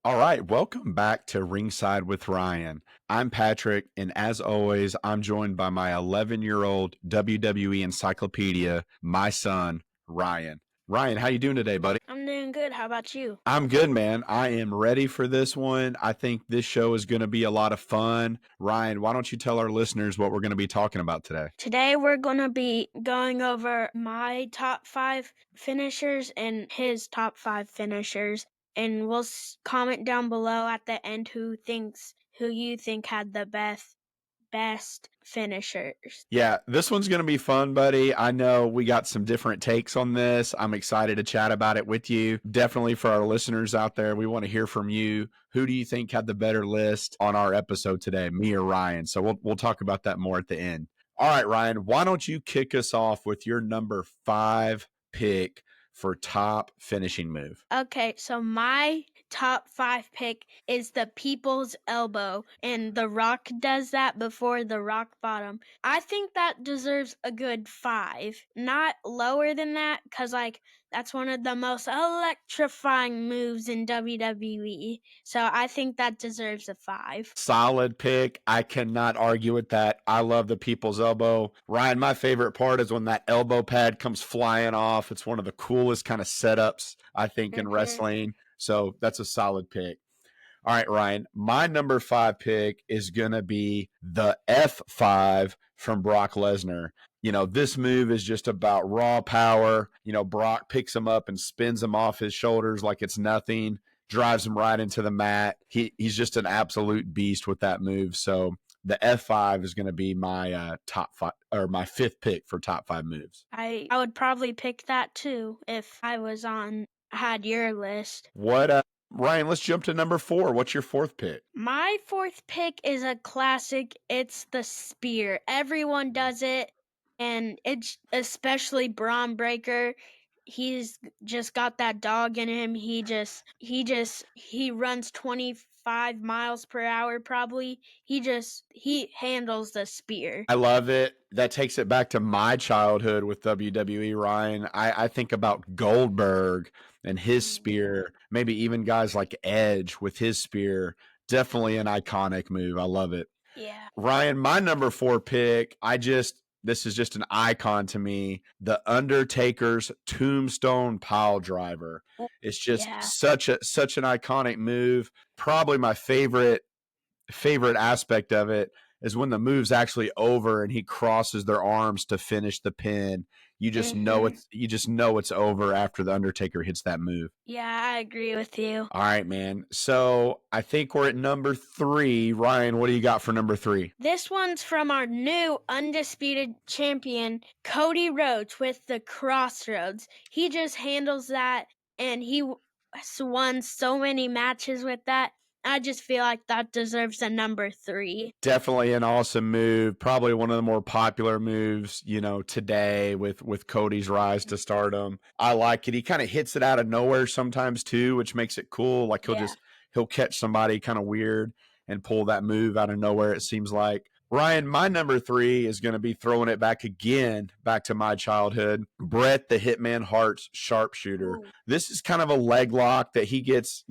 All right, welcome back to Ringside with Ryan. I'm Patrick, and as always, I'm joined by my 11-year-old WWE encyclopedia, my son, Ryan. Ryan, how you doing today, buddy? I'm doing good. How about you? I'm good, man. I am ready for this one. I think this show is going to be a lot of fun. Ryan, why don't you tell our listeners what we're going to be talking about today? Today we're going to be going over my top 5 finishers and his top 5 finishers. And we'll comment down below at the end who you think had the best finishers. Yeah, this one's going to be fun, buddy. I know we got some different takes on this. I'm excited to chat about it with you. Definitely for our listeners out there, we want to hear from you. Who do you think had the better list on our episode today, me or Ryan? So we'll talk about that more at the end. All right, Ryan, why don't you kick us off with your number 5 pick for top finishing move? Okay, so my top 5 pick is the People's Elbow, and The Rock does that before the Rock Bottom. I think that deserves a good 5, not lower than that, because that's one of the most electrifying moves in WWE. So I think that deserves a 5. Solid pick. I cannot argue with that. I love the People's Elbow. Ryan, my favorite part is when that elbow pad comes flying off. It's one of the coolest kind of setups, I think, in wrestling. So that's a solid pick. All right, Ryan, my number 5 pick is going to be the F5 from Brock Lesnar. You know, this move is just about raw power. You know, Brock picks him up and spins him off his shoulders like it's nothing, drives him right into the mat. He's just an absolute beast with that move. So the F5 is going to be my top 5 or my 5th pick for top 5 moves. I would probably pick that too if I had your list. Ryan, let's jump to number 4. What's your 4th pick? My 4th pick is a classic. It's the spear. Everyone does it, and it's especially Braun Breaker. He's just got that dog in him. He runs 25 miles per hour probably. He handles the spear. I love it. That takes it back to my childhood with WWE, Ryan. I think about Goldberg and his spear, maybe even guys like Edge with his spear. Definitely an iconic move. I love it. Yeah. Ryan, my number 4 pick, this is just an icon to me. The Undertaker's Tombstone Pile Driver. It's just such an iconic move. Probably my favorite aspect of it is when the move's actually over and he crosses their arms to finish the pin. You just know it's over after the Undertaker hits that move. Yeah, I agree with you. All right, man. So I think we're at number 3. Ryan, what do you got for number 3? This one's from our new undisputed champion, Cody Rhodes, with the Crossroads. He just handles that, and he won so many matches with that. I just feel like that deserves a number 3. Definitely an awesome move. Probably one of the more popular moves, you know, today with Cody's rise to stardom. I like it. He kind of hits it out of nowhere sometimes too, which makes it cool. Like he'll catch somebody kind of weird and pull that move out of nowhere, it seems like. Ryan, my number 3 is going to be throwing it back to my childhood. Bret the Hitman Hart's sharpshooter. Ooh. This is kind of a leg lock that he gets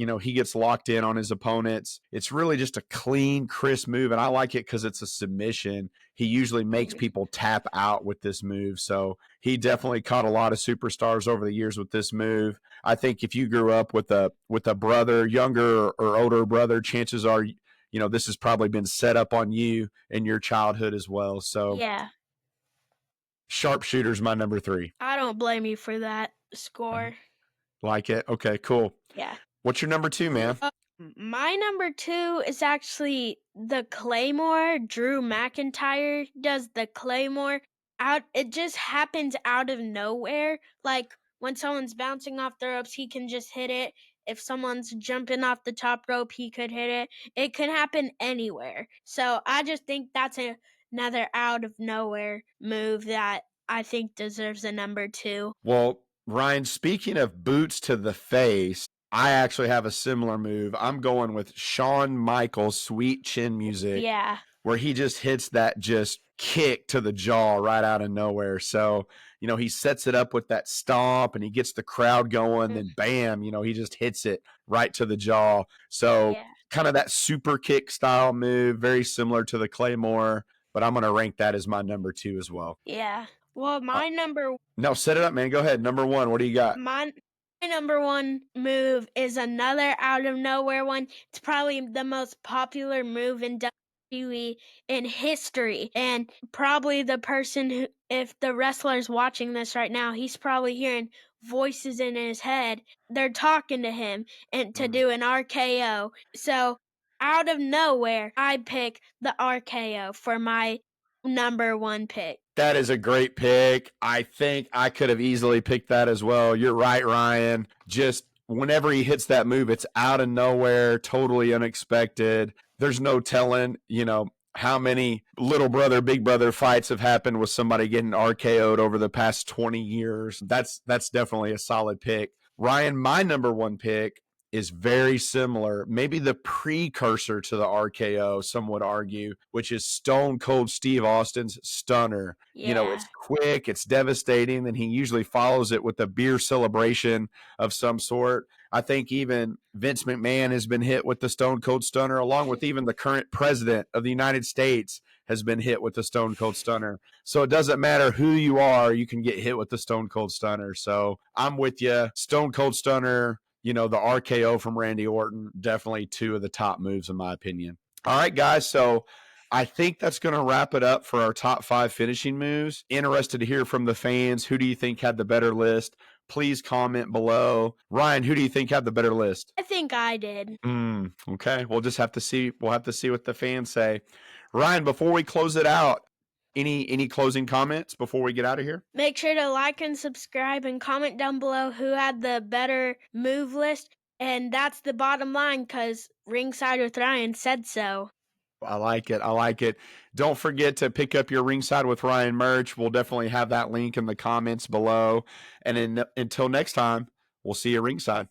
locked in on his opponents. It's really just a clean, crisp move, and I like it because it's a submission. He usually makes people tap out with this move, so he definitely caught a lot of superstars over the years with this move. I think if you grew up with a brother, younger or older brother, chances are this has probably been set up on you in your childhood as well. So yeah, sharpshooter's my number 3. I don't blame you for that score. Like it? Okay, cool. Yeah. What's your number 2, man? My number 2 is actually the Claymore. Drew McIntyre does the Claymore. It just happens out of nowhere. Like when someone's bouncing off the ropes, he can just hit it. If someone's jumping off the top rope, he could hit it. It can happen anywhere. So I just think that's another out of nowhere move that I think deserves a number 2. Well, Ryan, speaking of boots to the face, I actually have a similar move. I'm going with Shawn Michaels' Sweet Chin Music. Yeah. Where he just hits that just kick to the jaw right out of nowhere. So, he sets it up with that stomp and he gets the crowd going, Mm, then bam, he just hits it right to the jaw. So yeah, kind of that super kick style move, very similar to the Claymore, but I'm going to rank that as my number 2 as well. yeah. Well, Uh, my number no, set it up, man. Go ahead. Number 1, what do you got? my number one move is another out of nowhere one. It's probably the most popular move in WWE in history, and probably the person who, if the wrestler's watching this right now, he's probably hearing voices in his head. They're talking to him and to Mm. do an RKO. So out of nowhere, I pick the RKO for my number one pick. That is a great pick. I think I could have easily picked that as well. You're right, Ryan. Just whenever he hits that move, it's out of nowhere, totally unexpected. There's no telling, how many little brother, big brother fights have happened with somebody getting RKO'd over the past 20 years. That's definitely a solid pick. Ryan, my number 1 pick is very similar, maybe the precursor to the RKO, some would argue, which is Stone Cold Steve Austin's Stunner. Yeah. It's quick, it's devastating, and he usually follows it with a beer celebration of some sort. I think even Vince McMahon has been hit with the Stone Cold Stunner, along with even the current president of the United States has been hit with the Stone Cold Stunner. So it doesn't matter who you are, you can get hit with the Stone Cold Stunner. So I'm with you. Stone Cold Stunner, the RKO from Randy Orton, definitely 2 of the top moves in my opinion. All right, guys. So I think that's going to wrap it up for our top 5 finishing moves. Interested to hear from the fans. Who do you think had the better list? Please comment below. Ryan, who do you think had the better list? I think I did. Okay, we'll just have to see. We'll have to see what the fans say. Ryan, before we close it out, any closing comments before we get out of here? Make sure to like and subscribe and comment down below who had the better move list. And that's the bottom line because Ringside with Ryan said so. I like it. I like it. Don't forget to pick up your Ringside with Ryan merch. We'll definitely have that link in the comments below. And until next time, we'll see you ringside.